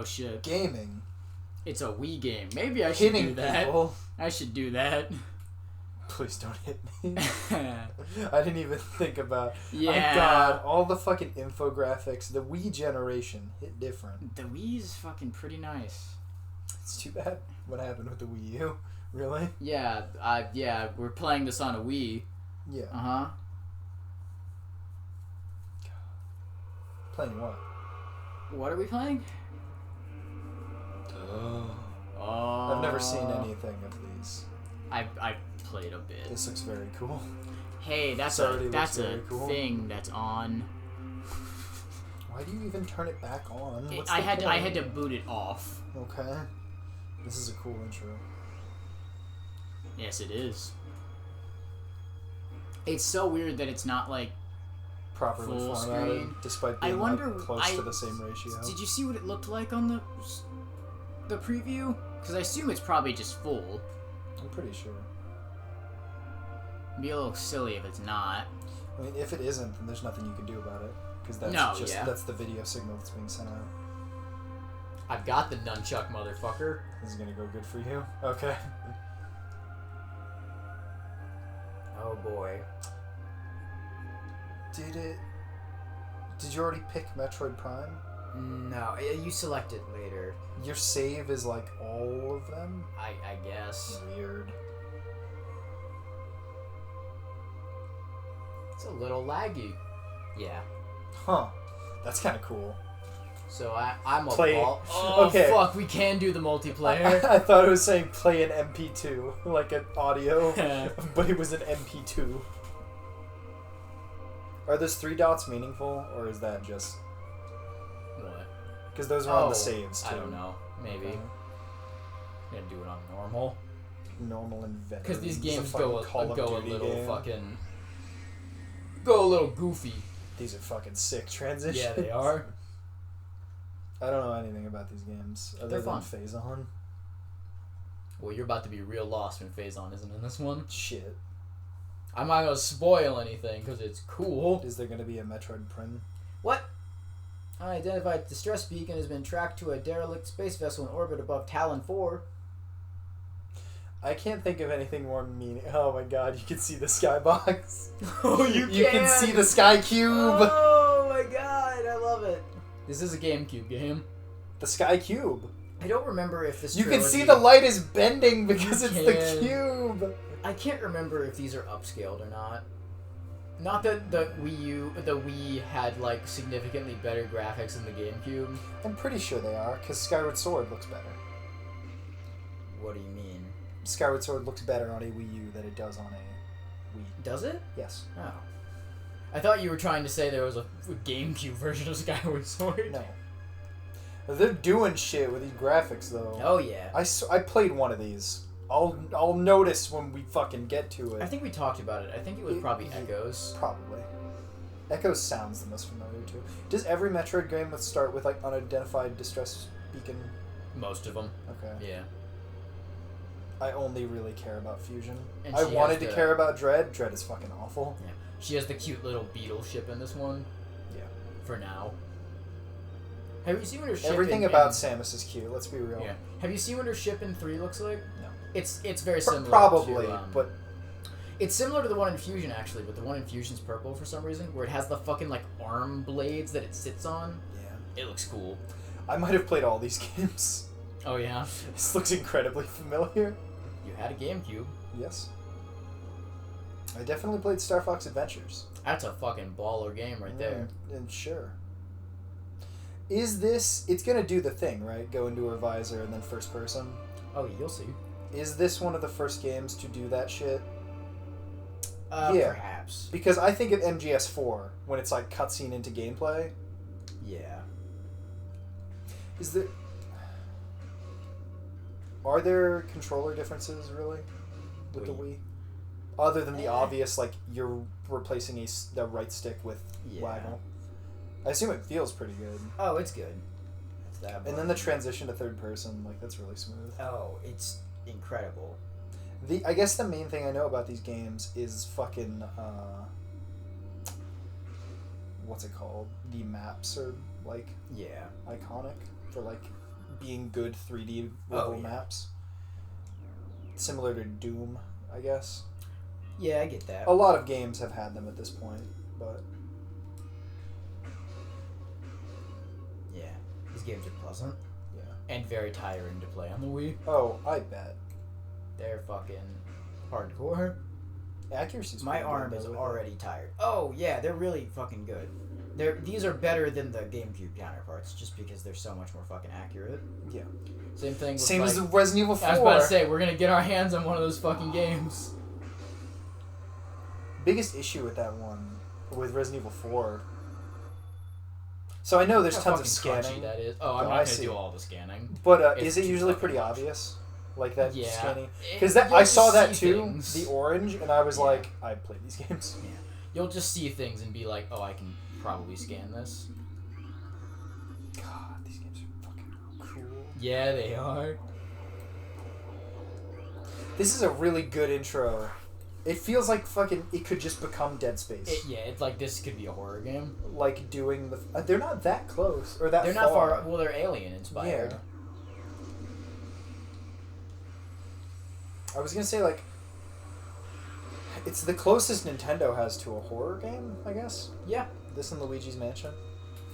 Oh shit. Gaming. It's a Wii game. Maybe I should do that. People. I should do that. Please don't hit me. I didn't even think about... Yeah. My God, all the fucking infographics. The Wii generation hit different. The Wii's fucking pretty nice. It's too bad what happened with the Wii U. Really? Yeah, we're playing this on a Wii. Yeah. Uh-huh. Playing what? What are we playing? I've never seen anything of these. I've played a bit. This looks very cool. Hey, that's a cool. thing that's on. Why do you even turn it back on? I had to boot it off. Okay. This is a cool intro. Yes, it is. It's so weird that it's not like properly full formatted, screen. despite being close to the same ratio. Did you see what it looked like on the preview? Because I assume it's probably just full. I'm pretty sure. It'd be a little silly if it's not. I mean, if it isn't, then there's nothing you can do about it. Because that's the video signal that's being sent out. I've got the nunchuck, motherfucker. This is gonna go good for you. Okay. Oh boy. Did you already pick Metroid Prime? No, you select it later. Your save is like all of them? I guess. Weird. It's a little laggy. Yeah. Huh. That's kind of cool. So I'm a play. ball. Oh, okay. Fuck, we can do the multiplayer. I thought it was saying play an MP2, like an audio, but it was an MP2. Are those 3 dots meaningful, or is that just... What? Because those are on the saves, too. I don't know. Maybe. I'm gonna do it on normal. Normal and veteran. Because these games go a little game. fucking... Go a little goofy. These are fucking sick transitions. Yeah, they are. I don't know anything about these games other than Phazon. Well, you're about to be real lost when Phazon isn't in this one. Shit. I'm not gonna spoil anything because it's cool. Is there gonna be a Metroid Prime? What? Unidentified distress beacon has been tracked to a derelict space vessel in orbit above Talon 4. I can't think of anything more Oh my god, you can see the skybox. Oh, you can see the sky cube. Oh my god, I love it. This is a GameCube game. The sky cube. I don't remember if this. You can see the light is bending because it's the cube. I can't remember if these are upscaled or not. Not that the Wii had like significantly better graphics than the GameCube. I'm pretty sure they are, because Skyward Sword looks better. What do you mean? Skyward Sword looks better on a Wii U than it does on a Wii. Does it? Yes. Oh. I thought you were trying to say there was a GameCube version of Skyward Sword. No. They're doing shit with these graphics, though. Oh, yeah. I played one of these. I'll notice when we fucking get to it. I think we talked about it. I think it was probably Echoes. Probably. Echoes sounds the most familiar, too. Does every Metroid game start with, like, unidentified distress beacon? Most of them. Okay. Yeah. I only really care about Fusion. And I wanted to care about Dread. Dread is fucking awful. Yeah. She has the cute little beetle ship in this one. Yeah. For now. Have you seen what her ship Everything about Samus is cute, let's be real. Yeah. Have you seen what her ship in 3 looks like? No. It's very similar Probably, to, but... It's similar to the one in Fusion, actually, but the one in Fusion's purple for some reason, where it has the fucking, like, arm blades that it sits on. Yeah. It looks cool. I might have played all these games. Oh, yeah? This looks incredibly familiar. You had a GameCube. Yes. I definitely played Star Fox Adventures. That's a fucking baller game right there. And sure. Is this... It's gonna do the thing, right? Go into a visor and then first person. Oh, you'll see. Is this one of the first games to do that shit? Yeah. Perhaps. Because I think of MGS4, when it's like cutscene into gameplay. Yeah. Is there... Are there controller differences, really? With the Wii? Other than the obvious, like, you're replacing the right stick with waggle. I assume it feels pretty good. Oh, it's good. It's that and then the transition to third person, like, that's really smooth. Oh, it's incredible. I guess the main thing I know about these games is fucking, what's it called? The maps are, like, iconic for, like, being good 3D level maps. Similar to Doom, I guess. Yeah, I get that. A lot of games have had them at this point, but... Yeah, these games are pleasant. Yeah. And very tiring to play on the Wii. Oh, I bet. They're fucking hardcore. Accuracy's My pretty arm good, is though, already tired. Oh, yeah, they're really fucking good. These are better than the GameCube counterparts, just because they're so much more fucking accurate. Yeah. Same thing with, Same as the Resident Evil 4. I was about to say, we're gonna get our hands on one of those fucking games. Biggest issue with that one, with Resident Evil 4... So I know there's tons of scanning. That is. Oh, I'm not gonna do all the scanning. But is it usually pretty obvious? Like that scanning? Because You'll I saw that too, things. the orange, and I was like, I played these games. Yeah. You'll just see things and be like, oh, I can probably scan this. God, these games are fucking cool. Yeah, they are. This is a really good intro. It feels like fucking, it could just become Dead Space. It's like this could be a horror game. Like doing the... they're not that close, or that They're not far... Well, they're Alien inspired. Yeah. I was gonna say, like... It's the closest Nintendo has to a horror game, I guess. Yeah. This and Luigi's Mansion.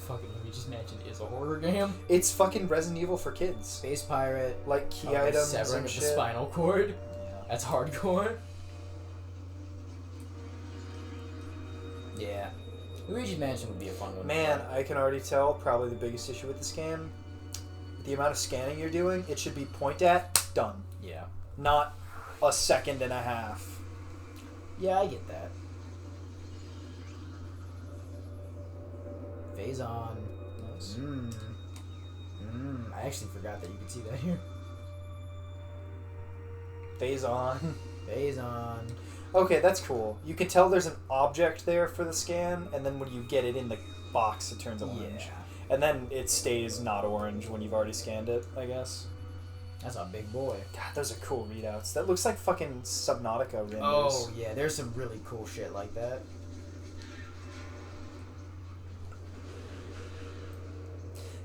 Fucking Luigi's Mansion is a horror game. It's fucking Resident Evil for kids. Space pirate. Like key items severing and of shit. the spinal cord. Yeah. That's hardcore. Yeah. Luigi's Mansion would be a fun one. Man, I can already tell probably the biggest issue with this game. The amount of scanning you're doing, it should be point at, done. Yeah. Not a second and a half. Yeah, I get that. Phase on. Nice. I actually forgot that you could see that here. Phase on. Phase on. Okay, that's cool. You can tell there's an object there for the scan, and then when you get it in the box, it turns orange. Yeah. And then it stays not orange when you've already scanned it, I guess. That's a big boy. God, those are cool readouts. That looks like fucking Subnautica renders. Oh, yeah, there's some really cool shit like that.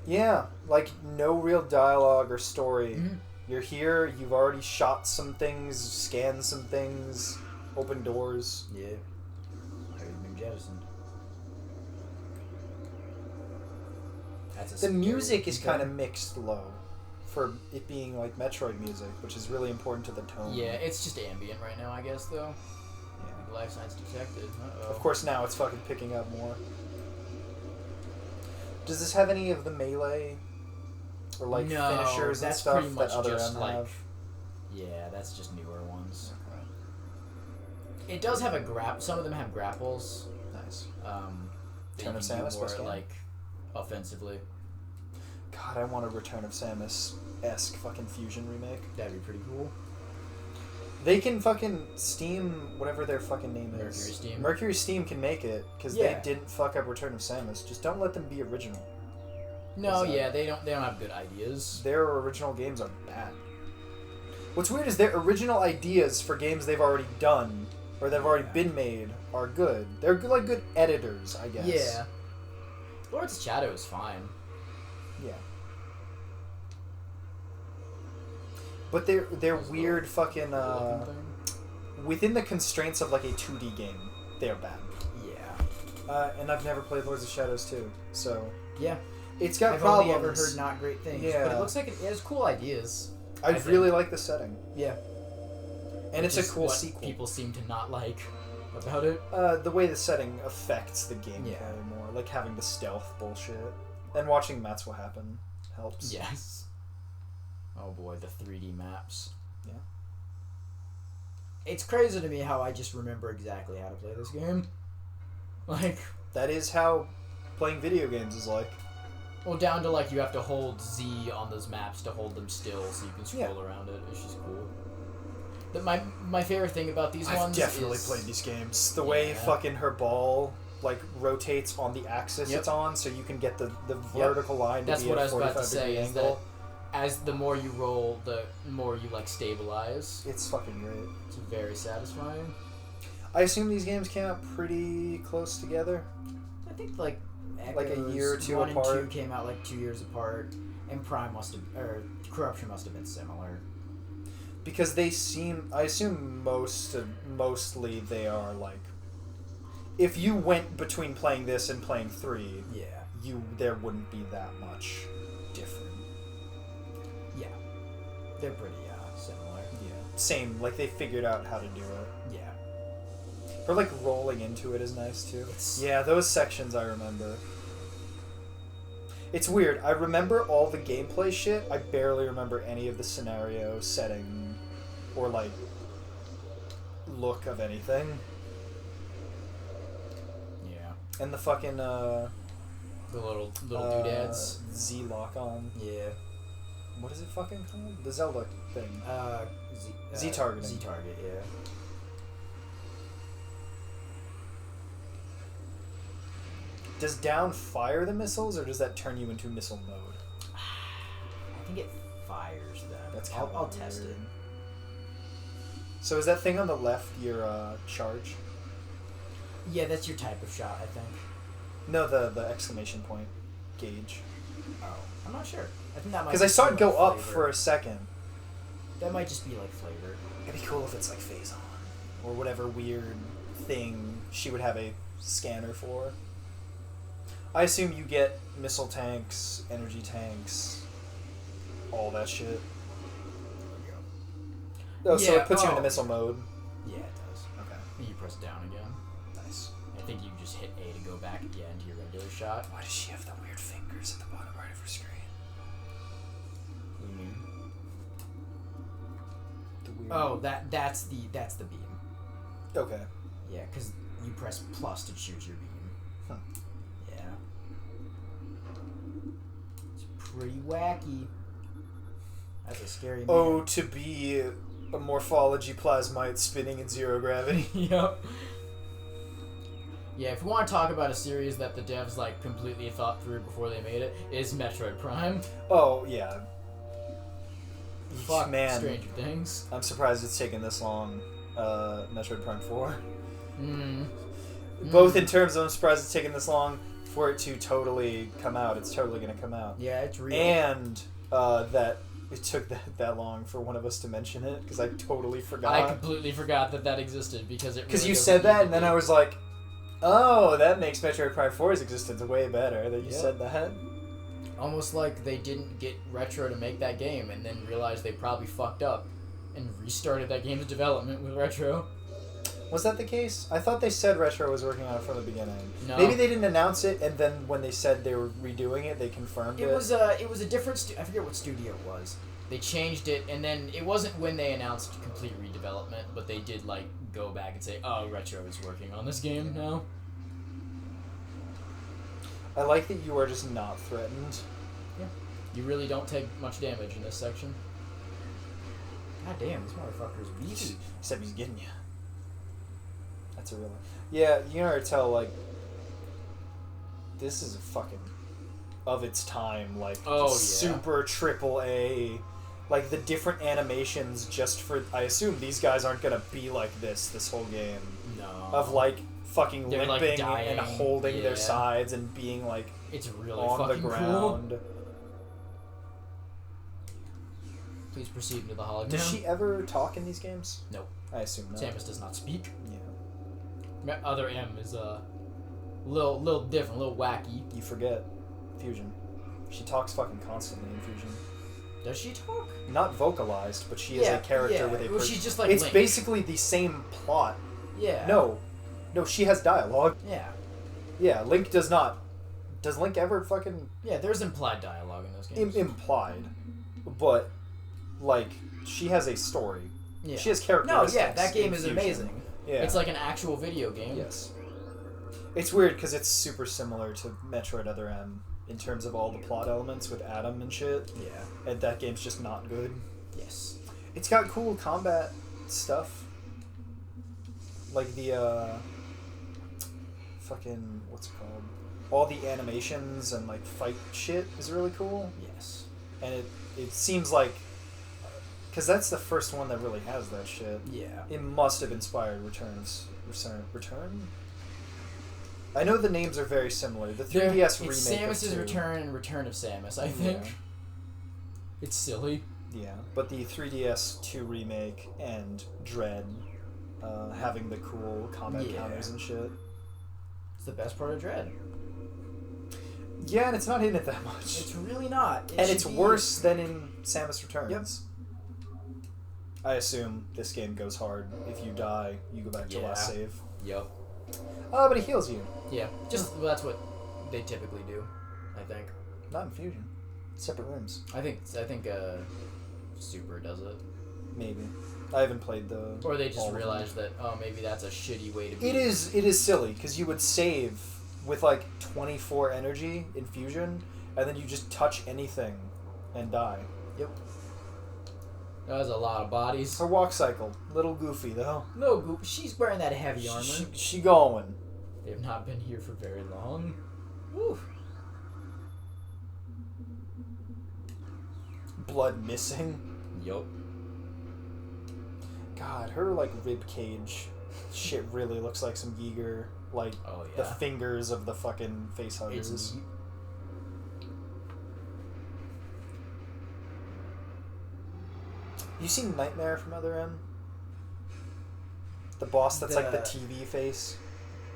Yeah, like no real dialogue or story. Mm-hmm. You're here, you've already shot some things, scanned some things, opened doors. Yeah. I've been jettisoned. The music is kind of mixed low for it being like Metroid music, which is really important to the tone. Yeah, it's just ambient right now, I guess, though. Yeah. Life signs detected. Uh-oh. Of course, now it's fucking picking up more. Does this have any of the melee or like finishers and that's stuff pretty much that other just M like, have? Yeah, that's just newer ones. It does have a some of them have grapples. Nice. Return of Samus more, like, offensively. God, I want a Return of Samus-esque fucking fusion remake. That'd be pretty cool. They can fucking Steam, whatever their fucking name is. Mercury Steam. Mercury Steam can make it, because they didn't fuck up Return of Samus. Just don't let them be original. No, yeah, they don't have good ideas. Their original games are bad. What's weird is their original ideas for games they've already done, or that have already been made, are good. They're good, like good editors, I guess. Yeah. Lord's Shadow is fine. Yeah. But they're weird fucking within the constraints of like a 2D game, they're bad. Yeah. And I've never played Lords of Shadows 2, so yeah, it's got I've problems. only ever heard not great things. Yeah. But it looks like it has cool ideas. I really like the setting. Yeah. And it's a cool sequel. People seem to not like about it. The way the setting affects the gameplay more, like having the stealth bullshit, and watching Mats What Happen helps. Yes. Oh boy, the 3D maps. Yeah. It's crazy to me how I just remember exactly how to play this game. Like, that is how playing video games is like. Well, down to like you have to hold Z on those maps to hold them still so you can scroll around it. It's just cool. But my favorite thing about these ones I've definitely played these games. The way fucking her ball like rotates on the axis it's on, so you can get the vertical line to be at a 45-degree angle. As the more you roll, the more you like stabilize. It's fucking great. It's very satisfying. I assume these games came out pretty close together. I think like a year or two 1 apart. and 2 came out like 2 years apart. And Prime Corruption must have been similar. Because they seem... I assume mostly they are, like... If you went between playing this and playing 3... Yeah. There wouldn't be that much different. Yeah. They're pretty, similar. Yeah. Same, like, they figured out how to do it. Yeah. Or, like, rolling into it is nice, too. Yeah, those sections I remember. It's weird. I remember all the gameplay shit. I barely remember any of the scenario setting or, like, look of anything. Yeah. And the fucking, The little doodads. Z-lock-on. Yeah. What is it fucking called? The Zelda thing. Z-targeting. Z-targeting. Z-target, yeah. Does down fire the missiles, or does that turn you into missile mode? I think it fires them. That's kind I'll test it. So is that thing on the left your charge? Yeah, that's your type of shot, I think. No, the exclamation point gauge. Oh, I'm not sure. I think that might. Because I saw it go up flavor. for a second. That might just be like flavor. It'd be cool if it's like phase on, or whatever weird thing she would have a scanner for. I assume you get missile tanks, energy tanks, all that shit. Oh, so it puts you into missile mode. Yeah, it does. Okay. You press down again. Nice. I think you just hit A to go back into your regular shot. Why does she have the weird fingers at the bottom right of her screen? What do you mean? The weird... Oh, that's the beam. Okay. Yeah, because you press plus to choose your beam. Huh. Yeah. It's pretty wacky. That's a scary man. Oh, to be a morphology plasmite spinning in zero gravity. Yep. Yeah, if we want to talk about a series that the devs like completely thought through before they made it, is Metroid Prime. Oh, yeah. Fuck, man. Stranger Things. I'm surprised it's taken this long. Metroid Prime 4. Both in terms of I'm surprised it's taken this long for it to totally come out. It's totally going to come out. Yeah, it's real. And that it took that long for one of us to mention it, because I totally forgot. I completely forgot that existed because it. Because you said that, and then I was like, oh, that makes Metroid Prime 4's existence way better that you said that. Almost like they didn't get Retro to make that game and then realized they probably fucked up and restarted that game's development with Retro. Was that the case? I thought they said Retro was working on it from the beginning. No. Maybe they didn't announce it, and then when they said they were redoing it, they confirmed it. It was a different I forget what studio it was. They changed it, and then it wasn't when they announced complete redevelopment, but they did like go back and say, "Oh, Retro is working on this game now." I like that you are just not threatened. Yeah. You really don't take much damage in this section. God damn, this motherfucker's beefy. Except he's getting you. That's a real one. Yeah, you can already tell, like, this is a fucking of its time, like, super triple A. Like, the different animations just for... I assume these guys aren't gonna be like this whole game. No. Of, like, fucking They're, limping like, and holding their sides and being, like, it's really on the fucking ground. Cool. Please proceed into the hologram. Does she ever talk in these games? Nope. I assume not. Samus does not speak. Yeah. Other M is a little different, a little wacky. You forget Fusion. She talks fucking constantly in Fusion. Does she talk? Not vocalized, but she is a character with a... Well, she's just like It's Link. basically the same plot. Yeah. No, she has dialogue. Yeah. Yeah, Link does not. Does Link ever fucking... Yeah, there's implied dialogue in those games. Implied. But, like, she has a story. Yeah. She has characteristics. No, yeah, that game is Fusion. amazing. Yeah. It's like an actual video game. Yes. It's weird because it's super similar to Metroid Other M in terms of all the plot elements with Adam and shit. Yeah. And that game's just not good. Yes. It's got cool combat stuff. Like the, fucking, what's it called? All the animations and, like, fight shit is really cool. Yes. And it seems like... Because that's the first one that really has that shit. Yeah. It must have inspired Return? I know the names are very similar. The 3DS remake It's Samus's of 2. Return and Return of Samus, I think. It's silly. Yeah, but the 3DS 2 remake and Dread having the cool combat counters and shit. It's the best part of Dread. Yeah, and it's not hitting it that much. It's really not. And it's worse than in Samus Returns. Yep. I assume this game goes hard. If you die, you go back to last save. Yep. Oh, but it heals you. Yeah, well, that's what they typically do, I think. Not in Fusion. Separate rooms. I think Super does it. Maybe. I haven't played the... Or they just realized that, maybe that's a shitty way to be. It is silly, because you would save with, like, 24 energy in Fusion, and then you just touch anything and die. Yep. That was a lot of bodies. Her walk cycle. Little goofy, though. No, goofy. She's wearing that heavy armor. She going. They have not been here for very long. Woo. Blood missing. Yup. God, her, like, rib cage shit really looks like some Giger. Like, the fingers of the fucking face huggers. It's neat. You seen Nightmare from Other M? The boss that's like the TV face?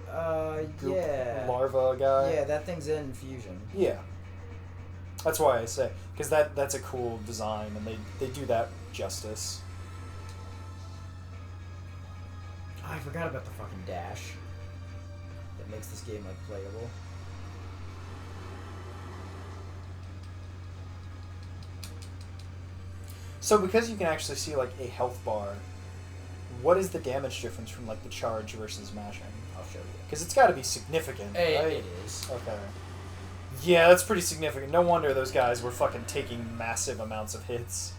Yeah. Larva guy? Yeah, that thing's in Fusion. Yeah. That's why I say. Because that's a cool design, and they do that justice. Oh, I forgot about the fucking dash. That makes this game, like, playable. So because you can actually see, like, a health bar, what is the damage difference from, like, the charge versus mashing? I'll show you. Because it's got to be significant, right? It is. Okay. Yeah, that's pretty significant. No wonder those guys were fucking taking massive amounts of hits.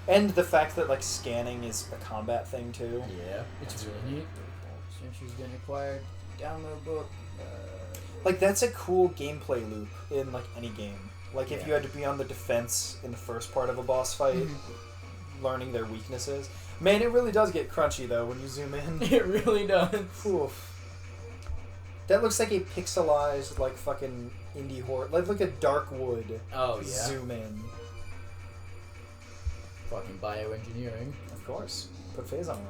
And the fact that, like, scanning is a combat thing, too. Yeah, it's really neat. Since she's been acquired, download book. Like, that's a cool gameplay loop in, like, any game. Like, if you had to be on the defense in the first part of a boss fight, learning their weaknesses. Man, it really does get crunchy, though, when you zoom in. It really does. Oof. That looks like a pixelized, like, fucking indie horror. Like a Darkwood. Oh, yeah. Zoom in. Fucking bioengineering. Of course. Put phase on it.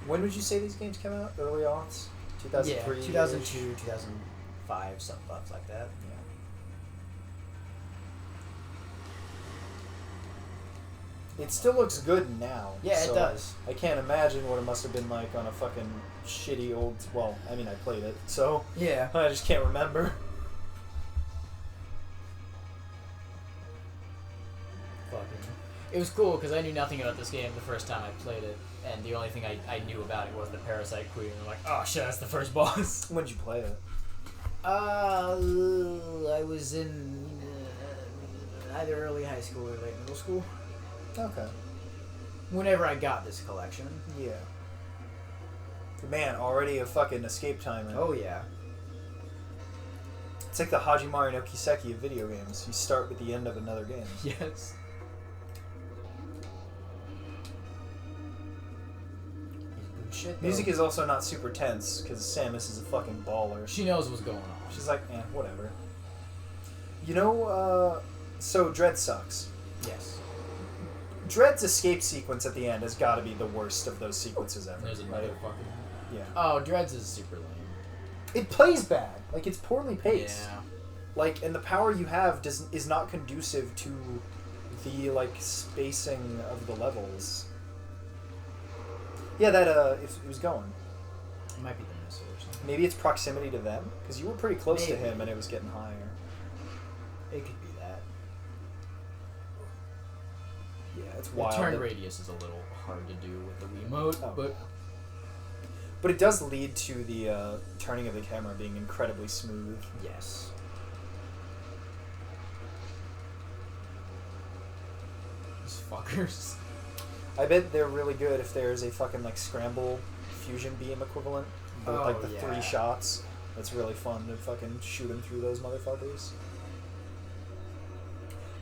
When would you say these games came out? Early aughts? 2003? Yeah, 2002, 2005, something like that. Yeah. It still looks good now. Yeah, so it does. I can't imagine what it must have been like on a fucking shitty old... Well, I mean, I played it, so... Yeah. I just can't remember. It was cool because I knew nothing about this game the first time I played it, and the only thing I knew about it was the Parasite Queen. I'm like, oh shit, that's the first boss. When did you play it? I was in either early high school or late middle school. Okay. Whenever I got this collection. Yeah. Man, already a fucking escape timer. Oh yeah. It's like the Hajimari no Kiseki of video games. You start with the end of another game. Yes. Shit, Music is also not super tense, because Samus is a fucking baller. She knows what's going on. She's like, whatever. You know, so Dread sucks. Yes. Dread's escape sequence at the end has got to be the worst of those sequences ever. There's another fucking... Yeah. Oh, Dread's is super lame. It plays bad. Like, it's poorly paced. Yeah. Like, and the power you have is not conducive to the, like, spacing of the levels. Yeah, that, it was going. It might be the missile or something. Maybe it's proximity to them? Because you were pretty close to Maybe. him and it was getting higher. It could be that. Yeah, it's wild. The turn radius is a little hard to do with the Wiimote, but... But it does lead to the turning of the camera being incredibly smooth. Yes. These fuckers. I bet they're really good if there's a fucking, like, scramble fusion beam equivalent. With, like, the 3 shots. That's really fun to fucking shoot them through those motherfuckers.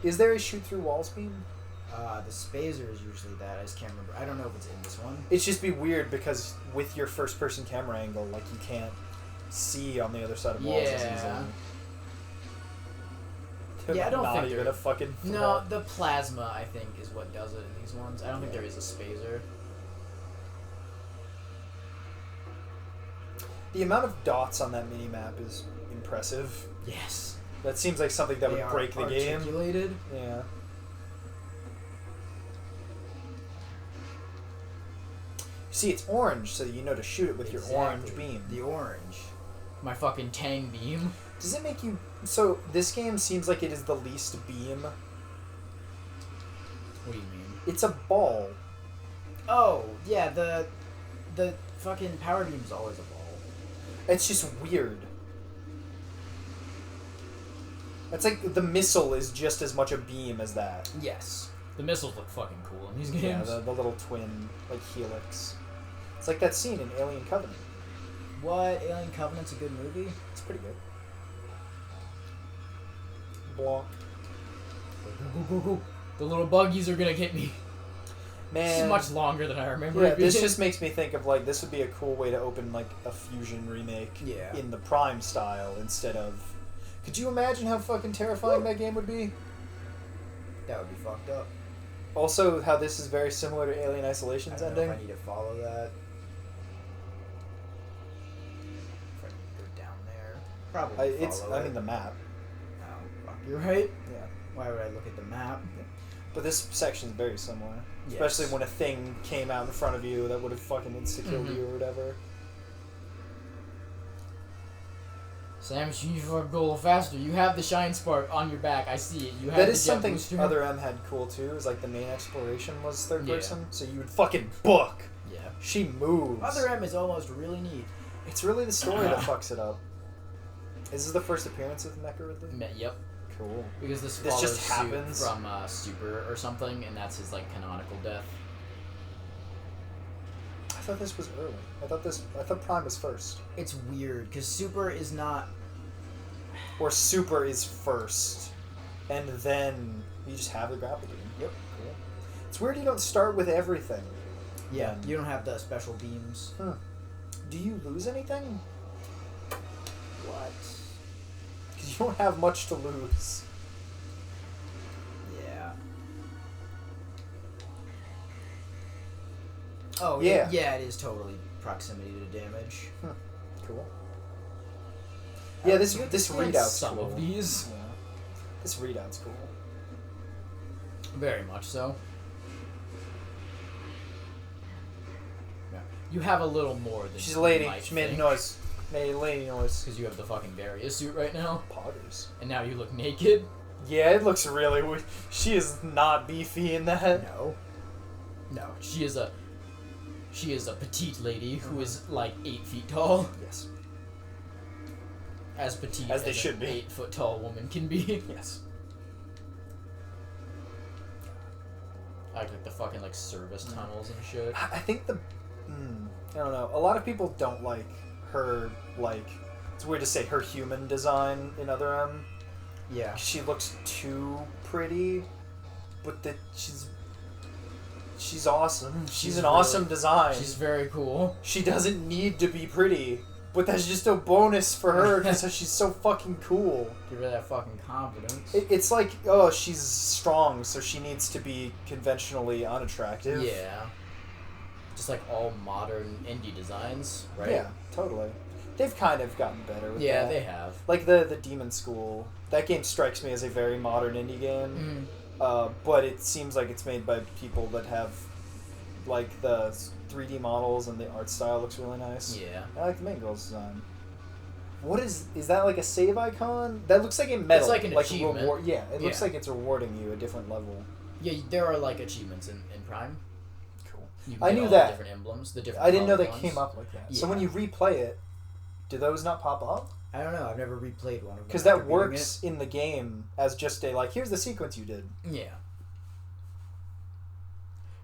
Is there a shoot through walls beam? The Spazer is usually that. I just can't remember. I don't know if it's in this one. It's just be weird because with your first-person camera angle, like, you can't see on the other side of walls as easily. Yeah, I don't Not think even they're- a fucking threat. No, the plasma, I think, is what does it in these ones. I don't think there is a spazer. The amount of dots on that mini-map is impressive. Yes. That seems like something that They would are break the game. articulated. Yeah. See, it's orange, so you know to shoot it with your orange beam. The orange. My fucking Tang beam. Does it make you... So, this game seems like it is the least beam. What do you mean? It's a ball. Oh, yeah, the fucking power beam's always a ball. It's just weird. It's like the missile is just as much a beam as that. Yes. The missiles look fucking cool in these games. Yeah, the little twin, like, helix. It's like that scene in Alien Covenant. What? Alien Covenant's a good movie? It's pretty good. Blanc. Go. The little buggies are gonna get me. Man. This is much longer than I remember. Yeah, it being. this just makes me think of, like, this would be a cool way to open, like, a Fusion remake Yeah. in the Prime style instead of... Could you imagine how fucking terrifying that game would be? That would be fucked up. Also, how this is very similar to Alien Isolation's I don't know ending. if I need to follow that. If I need to go down there. Probably follow I it. mean, the map. Oh, fuck. You're right. Yeah. Why would I look at the map? But this section's very similar. Yes. Especially when a thing came out in front of you that would have fucking insta-killed Mhm. you or whatever. Sam, you need to go a little faster. You have the shine spark on your back. I see it. You have That the is jet something booster. Other M had cool too, is like the main exploration was third Yeah. person, so you would fucking book. Yeah. She moves. Other M is almost really neat. It's really the story that fucks it up. Is this the first appearance of Mecha Ridley? Yep. Cool. Because this This follows just suit happens? from Super or something, and that's his like canonical death. I thought this was early. I thought Prime was first. It's weird because Super is not. Or Super is first, and then you just have the grapple beam. Yep. Cool. It's weird you don't start with everything. Yeah. You don't have the special beams. Do you lose anything? What? Because you don't have much to lose. Yeah. Oh Yeah. Yeah, it is totally proximity to damage. Cool. Yeah, this You have to this scan readout's some cool. of these. Yeah. This readout's cool. Very much so. Yeah. You have a little more than She's a lady. You might She made a think, noise. Made a lady noise. because you have the fucking Varia suit right now, Poggers. and now you look naked. Yeah, it looks really weird. She is not beefy in that. No. She is a petite lady who is like 8 feet tall. Yes. As petite As they an should be. 8 foot tall woman can be. Yes. Like the fucking like service tunnels and shit. I think I don't know. A lot of people don't like her, like, it's weird to say her human design in Other M. Yeah. She looks too pretty, but she's awesome. She's an really- awesome design. She's very cool. She doesn't need to be pretty, but that's just a bonus for her because she's so fucking cool. Give her that fucking confidence. It's like, oh, she's strong, so she needs to be conventionally unattractive. Yeah. Just like all modern indie designs, right? Yeah, totally. They've kind of gotten better with Yeah, that. they have. Like the Demon School. That game strikes me as a very modern indie game. Mm. But it seems like it's made by people that have, like, the 3D models and the art style looks really nice. Yeah. I like the main girl's design. What is that, like a save icon? That looks like a medal. It's like an achievement. Reward. Yeah, it looks Yeah. like it's rewarding you a different level. Yeah, there are like achievements in Prime. Cool. You can I get knew all that. The different emblems, the different I didn't know colored they ones. came up like that. So Yeah. when you replay it, do those not pop up? I don't know. I've never replayed one of them. Because after that beating works in the game as just a, like, here's the sequence you did. it. Yeah.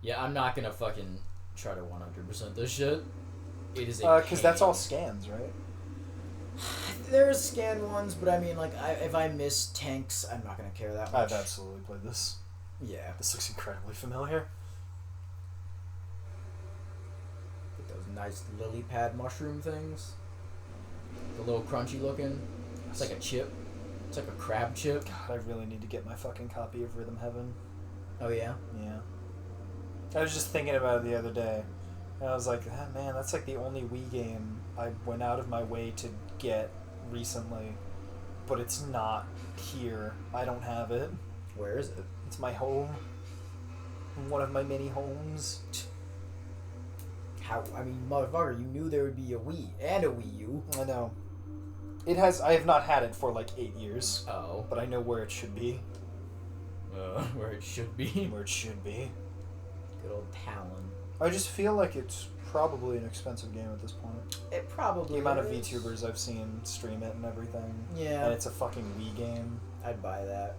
Yeah, I'm not gonna fucking try to 100% this shit. It is a Because that's all pain. scans, right? There's scanned ones, but I mean, like, if I miss tanks, I'm not gonna care that much. I've absolutely played this. Yeah. This looks incredibly familiar. With those nice lily pad mushroom things. The little crunchy looking. It's like a chip. It's like a crab chip. God, I really need to get my fucking copy of Rhythm Heaven. Oh yeah. Yeah. I was just thinking about it the other day. And I was like, ah, man, that's like the only Wii game I went out of my way to get recently. But it's not here. I don't have it. Where is it? It's my home. One of my many homes. How? I mean, motherfucker, you knew there would be a Wii and a Wii U. I know. It has. I have not had it for like 8 years. Oh. But I know where it should be. Where it should be. Where it should be. Good old Talon. I just feel like it's probably an expensive game at this point. It probably The amount of is. VTubers I've seen stream it and everything. Yeah. And it's a fucking Wii game. I'd buy that.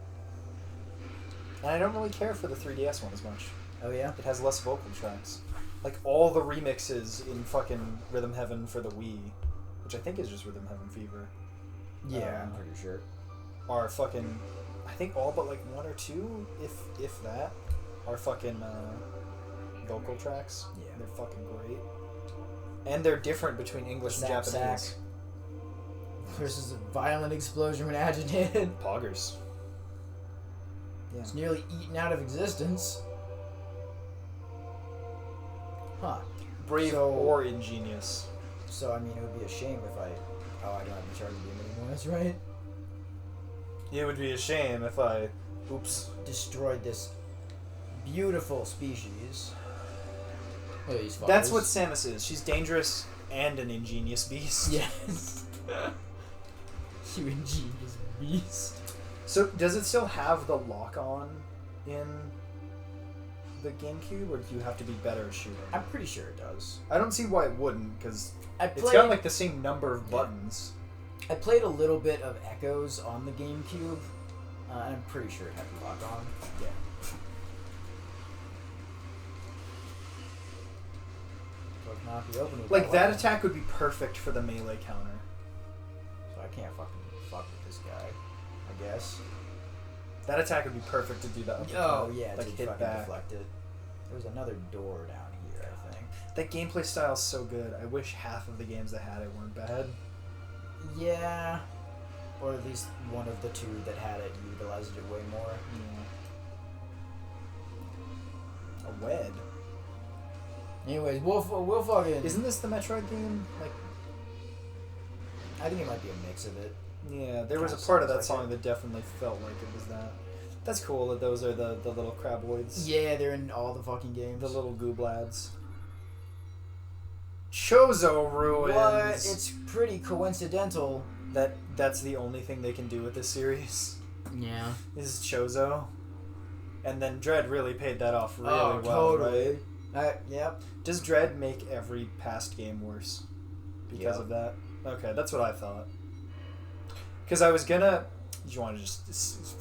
And I don't really care for the 3DS one as much. Oh yeah? It has less vocal tracks. Like all the remixes in fucking Rhythm Heaven for the Wii, which I think is just Rhythm Heaven Fever. Yeah, I'm pretty sure. Are fucking, I think all but like one or two, if that, are fucking vocal tracks. Yeah. They're fucking great. And they're different between English and Zap, Japanese. sack. Versus a violent explosion when agitated. Poggers. Yeah. It's nearly eaten out of existence. Huh. Brave So- or ingenious. So, I mean, it would be a shame if I... Oh, I don't have to charge the game anymore, that's right. It would be a shame if I... Oops. Destroyed this beautiful species. Look at these fuckers. That's what Samus is. She's dangerous and an ingenious beast. Yes. You ingenious beast. So, does it still have the lock-on in the GameCube, or do you have to be better at shooting? I'm pretty sure it does. I don't see why it wouldn't, because It's it's got like the same number of buttons. I played a little bit of Echoes on the GameCube, and I'm pretty sure it had the lock on. Yeah. So it cannot be opened with Like, that lock. attack would be perfect for the melee counter. So I can't fucking fuck with this guy, I guess. That attack would be perfect to do that. Oh yeah, like to hit fucking back. deflect it. There was another door down here, I think. That gameplay style is so good. I wish half of the games that had it weren't bad. Yeah. Or at least one of the two that had it utilized it way more. Yeah. A wed. Anyways, we'll fucking... Isn't this the Metroid theme? Like, I think it might be a mix of it. yeah, there was a Kinda part of sounds that like song it. that definitely felt like it was that. That's cool that those are the little craboids. Yeah, they're in all the fucking games. The little gooblads. Chozo ruins. What? It's pretty coincidental. That's the only thing they can do with this series. Yeah. Is Chozo. And then Dread really paid that off really Oh, well, totally. right? Yep. Does Dread make every past game worse because Yep. of that? Okay, that's what I thought. Because I was gonna... Do you want to just...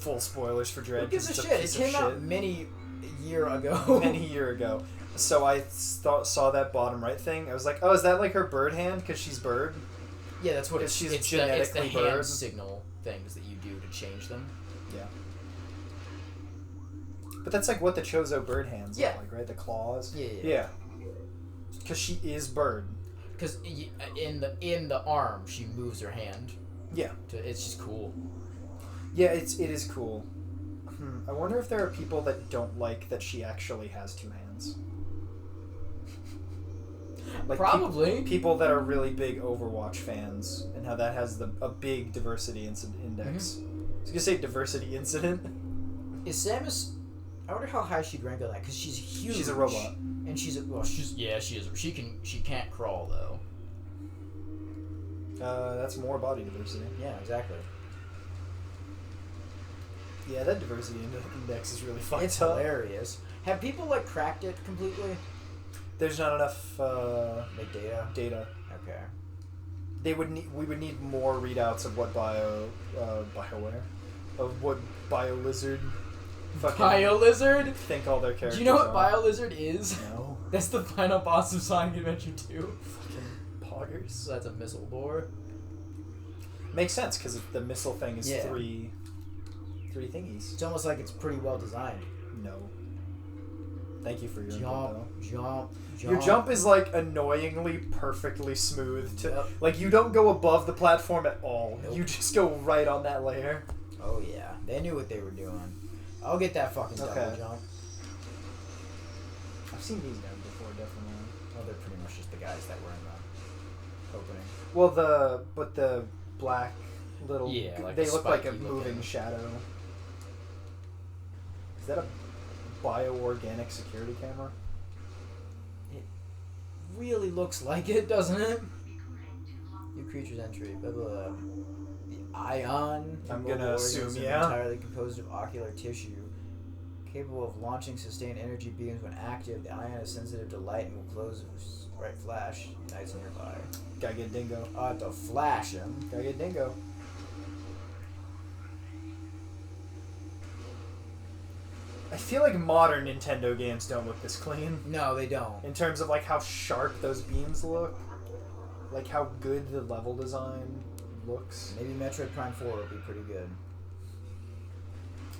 Full spoilers for Dread? Who gives 'cause a it's shit? It piece of came out shit. many year ago. Many year ago. So I saw that bottom right thing. I was like, oh, is that like her bird hand? Because she's bird? Yeah, that's what She's it's genetically the hand bird. signal things that you do to change them. Yeah. But that's like what the Chozo bird hands Yeah. look like, right? The claws? Yeah. Yeah. Because she is bird. Because in the arm, she moves her hand. Yeah. It's just cool. Yeah, it is cool. I wonder if there are people that don't like that she actually has two hands. Like Probably. people that are really big Overwatch fans, and how that has a big diversity index. I was gonna say diversity incident. Is Samus? I wonder how high she'd rank on that because she's huge. She's a robot. And she is. She can't crawl though. That's more body diversity. Yeah, exactly. Yeah, that diversity index is really fucked It's up. hilarious. Have people like cracked it completely? There's not enough Like data. data. Okay. We would need more readouts of what BioWare, of what BioLizard, fucking BioLizard? think all their characters. Do you know what are. BioLizard is? No. That's the final boss of Sonic Adventure 2. Fucking poggers. So that's a missile bore. Makes sense because the missile thing is Yeah. three thingies. It's almost like it's pretty well designed. No. Thank you for your input, Jump, jump. though. Your jump is like annoyingly perfectly smooth. Yep. Like you don't go above the platform at all. Nope. You just go right on that layer. Oh yeah, they knew what they were doing. I'll get that fucking double Okay. jump. I've seen these guys before, definitely. Well, they're pretty much just the guys that were in the opening. Well, the black little... Yeah, like they the look like a spiky moving looking- shadow. Is that a bioorganic security camera? Really looks like it, doesn't it? New creature's entry. Blah blah blah. The ion. I'm mobile gonna assume, organism yeah. Entirely composed of ocular tissue, capable of launching sustained energy beams when active. The ion is sensitive to light and will close if a bright flash ignites nearby. Gotta get dingo. I have to flash him. Gotta get dingo. I feel like modern Nintendo games don't look this clean. No, they don't. In terms of like how sharp those beams look. Like how good the level design looks. Maybe Metroid Prime 4 will be pretty good.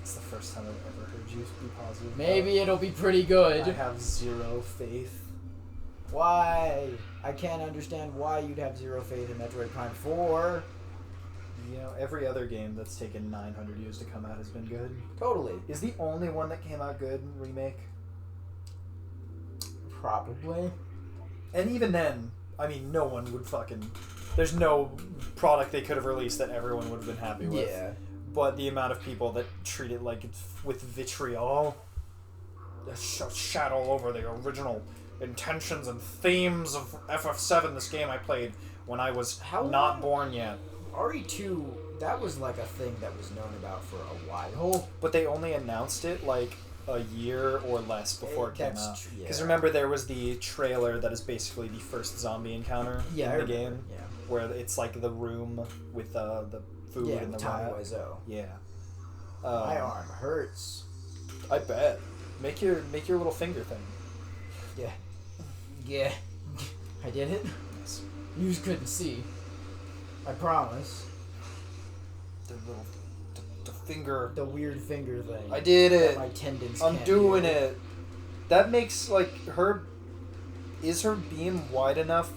It's the first time I've ever heard you be positive. Maybe it'll be pretty I good. have zero faith. Why? I can't understand why you'd have zero faith in Metroid Prime 4. You know, every other game that's taken 900 years to come out has been good. Totally. Is the only one that came out good remake? Probably. And even then, I mean, no one would fucking... There's no product they could have released that everyone would have been happy with. Yeah. But the amount of people that treat it like it's with vitriol, shadow over the original intentions and themes of FF7, this game I played when I was not born yet. RE2, that was like a thing that was known about for a while. But they only announced it like a year or less before it came That's out. true, yeah. Because remember, there was the trailer that is basically the first zombie encounter Yeah, I in the remember, game, yeah. where it's like the room with the food Yeah, and the Tommy rat. Wiseau. Yeah. My arm hurts. I bet. Make your little finger thing. Yeah. Yeah. I did it. Yes. You just couldn't see. I promise. The little the finger. The weird finger thing. I did that it. my tendons I'm can't doing do. it. That makes like her. Is her beam wide enough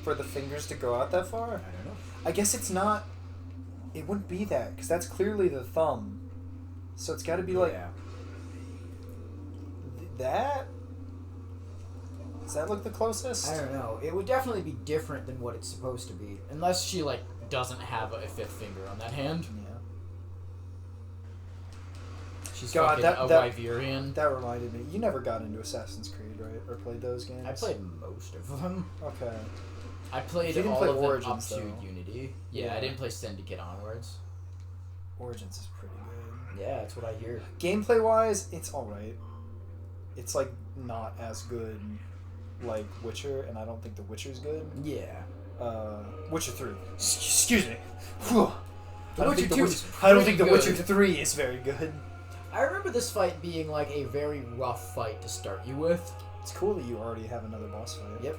for the fingers to go out that far? I don't know. I guess it's not. It wouldn't be that because that's clearly the thumb. So it's got to be like Yeah. that. Does that look the closest? I don't know. It would definitely be different than what it's supposed to be. Unless she, like, doesn't have a fifth finger on that hand. Yeah. She's God, fucking that- a that- Wyverian. That reminded me. You never got into Assassin's Creed, right? Or played those games? I played most of them. Okay. I played You didn't all play of them Origins, up to though. Unity. Yeah, Yeah. I didn't play Syndicate onwards. Origins is pretty good. Yeah, that's what I hear. Gameplay wise, it's alright. It's like not as good like Witcher, and I don't think The Witcher's good. Yeah. Witcher 3. Excuse me. Whew. The Witcher 2 is I don't think The pretty Witcher good. 3 is very good. I remember this fight being like a very rough fight to start you with. It's cool that you already have another boss fight. Yep.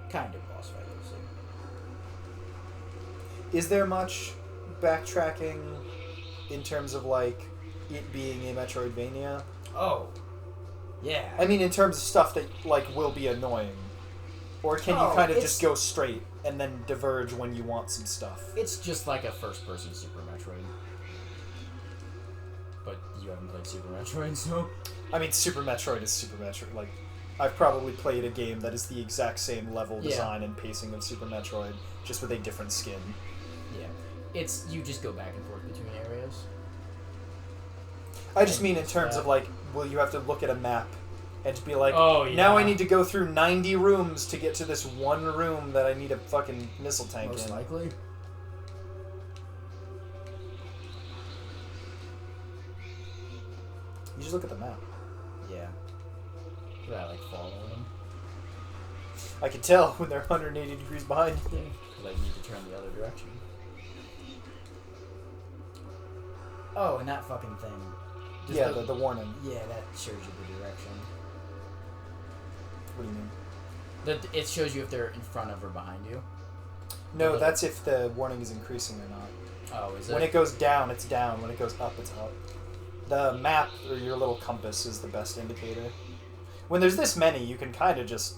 Kind of boss fight, obviously. Is there much backtracking in terms of like it being a Metroidvania? Oh. Yeah. I mean, in terms of stuff that like will be annoying, or can you Oh, kind of it's- just go straight and then diverge when you want some stuff? It's just like a first-person Super Metroid. But you haven't played Super Metroid, so... I mean, Super Metroid is Super Metroid. Like, I've probably played a game that is the exact same level Yeah. design and pacing of Super Metroid, just with a different skin. Yeah. It's... You just go back and forth between areas. I just mean in terms of like, will you have to look at a map and just be like, Oh, yeah. now I need to go through 90 rooms to get to this one room that I need a fucking missile tank Most in. likely. You just look at the map. Yeah. Would I, like, follow them? I can tell when they're 180 degrees behind. Yeah. Because I need to turn the other direction. Oh, and that fucking thing. Does Yeah, the warning. Yeah, that shows you the direction. What do you mean? It shows you if they're in front of or behind you. No, that's if the warning is increasing or not. Oh, is it? When it goes down, it's down. When it goes up, it's up. The map or your little compass is the best indicator. When there's this many, you can kind of just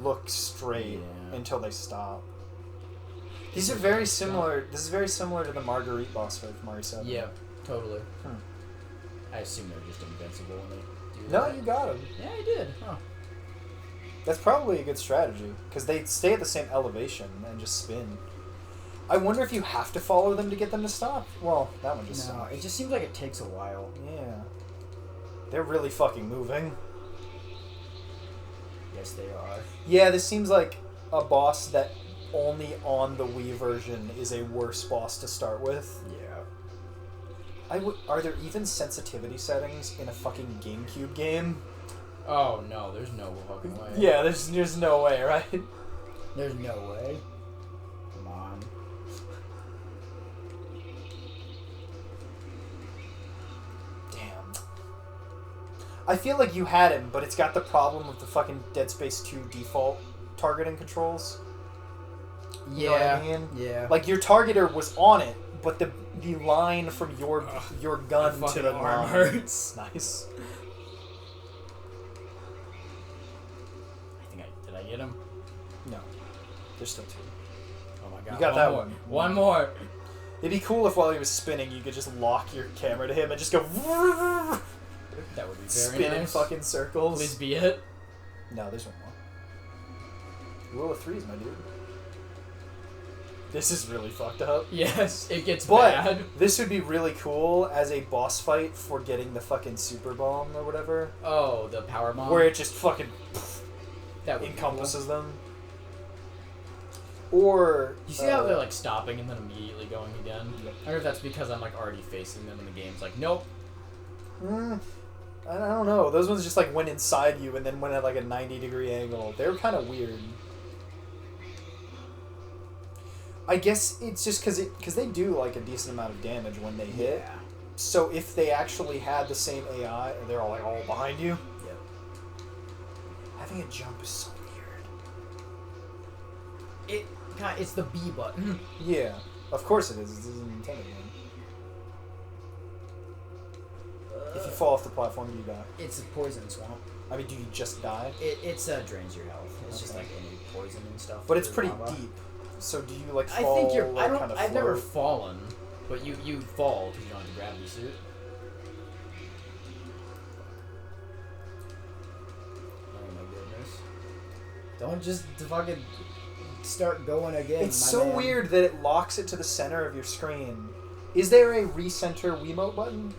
look straight Yeah. until they stop. These are very similar. This is very similar to the Marguerite boss fight from Mario 7. Yeah, totally. Hmm. I assume they're just invincible when they do No, that. you got him. Yeah, I did. Huh. That's probably a good strategy, because they stay at the same elevation and just spin. I wonder if you have to follow them to get them to stop? Well, that one just No, stopped. it just seems like it takes a while. Yeah. They're really fucking moving. Yes, they are. Yeah, this seems like a boss that only on the Wii version is a worse boss to start with. Yeah. Are there even sensitivity settings in a fucking GameCube game? Oh no, there's no fucking way. Yeah, there's no way, right? There's no way. Come on. Damn. I feel like you had him, but it's got the problem of the fucking Dead Space 2 default targeting controls. You know what I mean? Yeah. Like your targeter was on it, but the line from your gun My to fucking the arm line hurts. Nice. Did I get him? No, there's still two. Oh my god. You got that more. one. One more. It'd be cool if while he was spinning, you could just lock your camera to him and just go That would be very spin in nice. fucking circles. Please be it. No, there's one more. Rule of threes, my dude. This is really fucked up. Yes, it gets But bad. this would be really cool as a boss fight for getting the fucking super bomb or whatever, Oh, the power bomb. where it just fucking that would encompasses them. Or You see how they're like stopping and then immediately going again? Yep. I wonder if that's because I'm like already facing them and the game's like, nope. I don't know. Those ones just like went inside you and then went at like a 90-degree angle. They were kind of weird. I guess it's just because they do like a decent amount of damage when they hit. Yeah. So if they actually had the same AI, they're all like all behind you. Yep. Having a jump is so weird. It's the B button. Yeah, of course it is. This is a Nintendo game. If you fall off the platform, you die. It's a poison swamp. I mean, do you just die? It's drains your health. It's just Okay. like any poison and stuff. But it's or pretty lava. deep. So do you like I fall? think you're. Like, I don't. Kind of I've never float? fallen, but you fall because you don't have the gravity suit. Oh my goodness! Don't just fucking start going again. It's my so man. weird that it locks it to the center of your screen. Is there a recenter Wiimote button?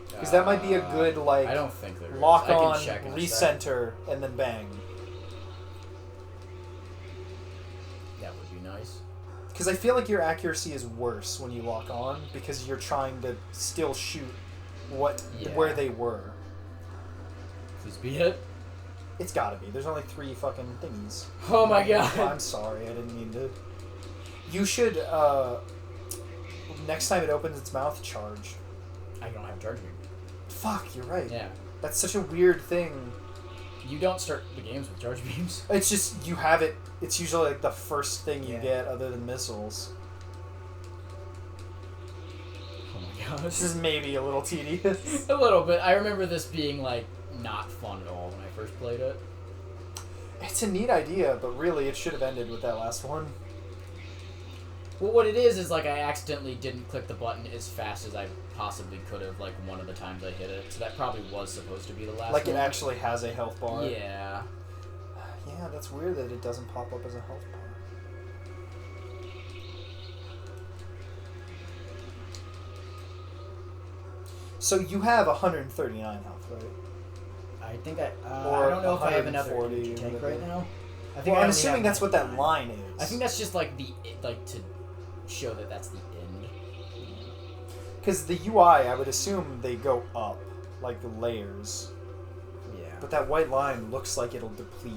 Because that might be a good like I don't think there is. lock I can on, check in a sec. recenter, and then bang. That would be nice. Because I feel like your accuracy is worse when you lock on because you're trying to still shoot Yeah. where they were. Please be it. It's gotta be. There's only 3 fucking thingies. Oh my god. I'm sorry, I didn't mean to. You should, next time it opens its mouth, charge. I don't have charge beam. Fuck, you're right. Yeah. That's such a weird thing. You don't start the games with charge beams. It's just, you have it, it's usually like the first thing you Yeah. get other than missiles. Oh my gosh. This is maybe a little tedious. A little bit. I remember this being like not fun at all when I first played it. It's a neat idea, but really it should have ended with that last one. Well, what it is like I accidentally didn't click the button as fast as I possibly could have, like one of the times I hit it. So that probably was supposed to be the last Like one. it actually has a health bar. Yeah. Yeah, that's weird that it doesn't pop up as a health bar. So you have 139 health, right? I think Or I don't know if I have another 140, energy tank whatever. right now. I Well, I I'm only assuming have that's what that 99. line is. I think that's just like to show that that's the end. Because the UI, I would assume they go up, like the layers. Yeah. But that white line looks like it'll deplete.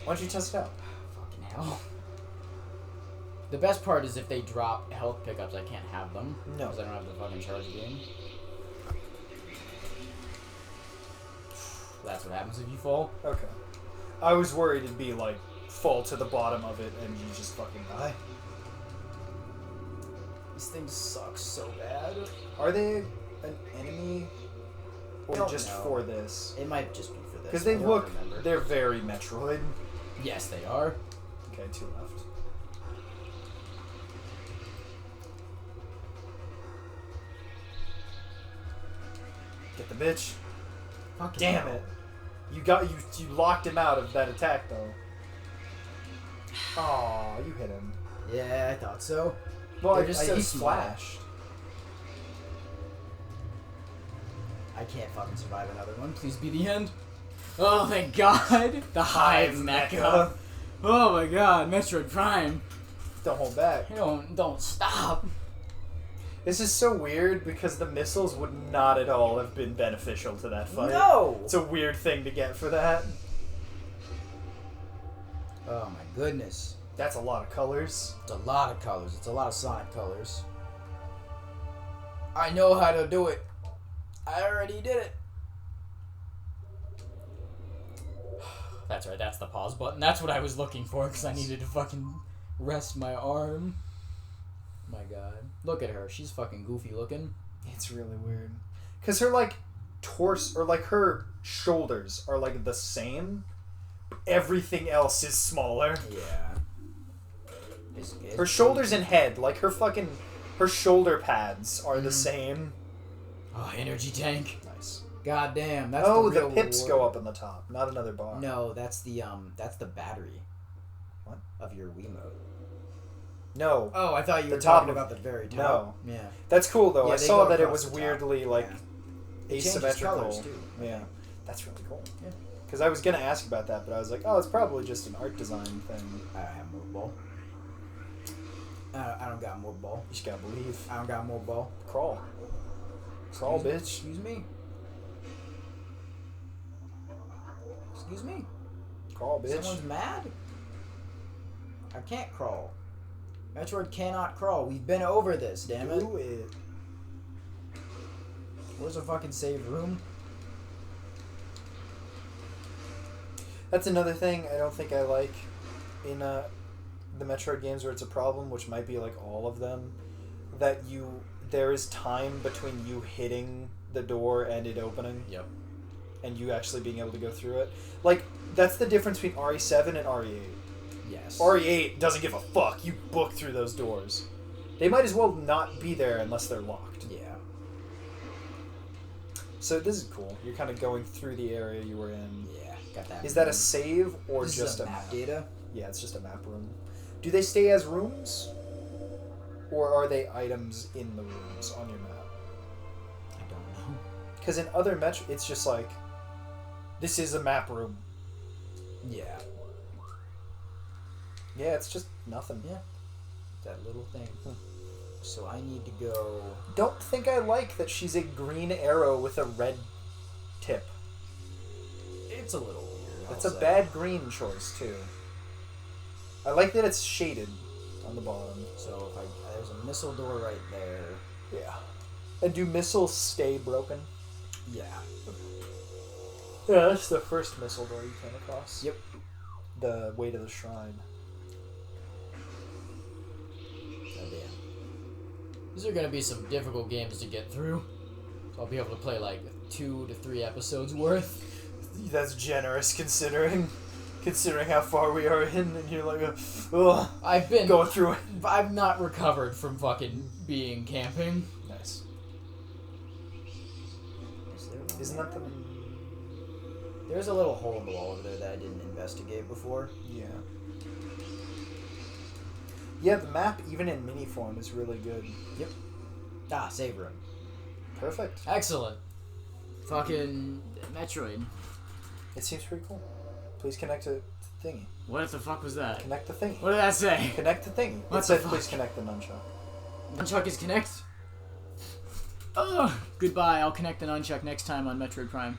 Why don't you test it out? Fucking hell. The best part is if they drop health pickups, I can't have them. No. Because I don't have the fucking charge game. That's what happens if you fall. Okay. I was worried it'd be like fall to the bottom of it and you just fucking die. This thing sucks so bad. Are they an enemy or Don't just know. for this? It might just be for this. Because they I don't look, remember. they're very Metroid. Yes, they are. Okay. Okay, 2 left. Get the bitch. Fucking Damn hell. it. You locked him out of that attack though. Aw, you hit him. Yeah, I thought so. Well, They're just so he small. flashed. I can't fucking survive another one. Please be the end. Oh, thank God. The Hive Mecha. Oh my God, Metroid Prime. Don't hold back. Don't stop. This is so weird because the missiles would not at all have been beneficial to that fight. No! It's a weird thing to get for that. Oh my goodness. That's a lot of colors. It's a lot of colors. It's a lot of Sonic colors. I know how to do it. I already did it. That's right, that's the pause button. That's what I was looking for because I needed to fucking rest my arm. My God. Look at her. She's fucking goofy looking. It's really weird. Because her, like, torso, or, like, her shoulders are, like, the same. Everything else is smaller. Yeah. Her shoulders and head, like, her shoulder pads are the same. Oh, energy tank. Nice. God damn, that's Oh, the the real pips reward. go up on the top, not another bar. No, that's the battery. What? Of your Wiimote. No. Oh, I thought you The were top talking of- about the very top. No. Yeah. That's cool, though. Yeah, I they saw go that it across was the top. weirdly, like, Yeah. It changes asymmetrical. colors, too. Yeah. That's really cool. Yeah. Because I was going to ask about that, but I was like, oh, it's probably just an art design thing. I don't have more ball. I don't got more ball. You just gotta believe. I don't got more ball. Crawl. Crawl, bitch. Excuse me. Excuse me. Crawl, bitch. Someone's mad? I can't crawl. Metroid cannot crawl. We've been over this, damn it. Do it. Where's the fucking save room? That's another thing I don't think I like in the Metroid games where it's a problem, which might be like all of them, that there is time between you hitting the door and it opening. Yep. And you actually being able to go through it. Like, that's the difference between RE7 and RE8. Yes. RE8 doesn't give a fuck. You book through those doors. They might as well not be there unless they're locked. Yeah. So this is cool. You're kind of going through the area you were in. Yeah. Got that. Is that a save or This just is a map data? Yeah, it's just a map room. Do they stay as rooms? Or are they items in the rooms on your map? I don't know. Because in other Metro, it's just like, this is a map room. Yeah. Yeah, it's just nothing. Yeah. That little thing. So I need to go... Don't think I like that she's a green arrow with a red tip. It's a little weird. That's a bad green choice, too. I like that it's shaded on the bottom. So if there's a missile door right there. Yeah. And do missiles stay broken? Yeah. Yeah, that's the first missile door you came across. Yep. The way to the shrine. Oh damn. These are gonna be some difficult games to get through. So I'll be able to play like 2 to 3 episodes worth. That's generous considering how far we are in, and you're like, ugh, I've been going through it. I've not recovered from fucking being camping. Nice. Is there one Isn't that the... There's a little hole in the wall over there that I didn't investigate before. Yeah. Yeah, the map, even in mini form, is really good. Yep. Ah, save room. Perfect. Excellent. Fucking Metroid. It seems pretty cool. Please connect to the thingy. What the fuck was that? Connect the thingy. What did that say? Connect the thingy. What It the said, fuck? please connect the nunchuck. Nunchuck is connect? Ugh. Goodbye. I'll connect the nunchuck next time on Metroid Prime.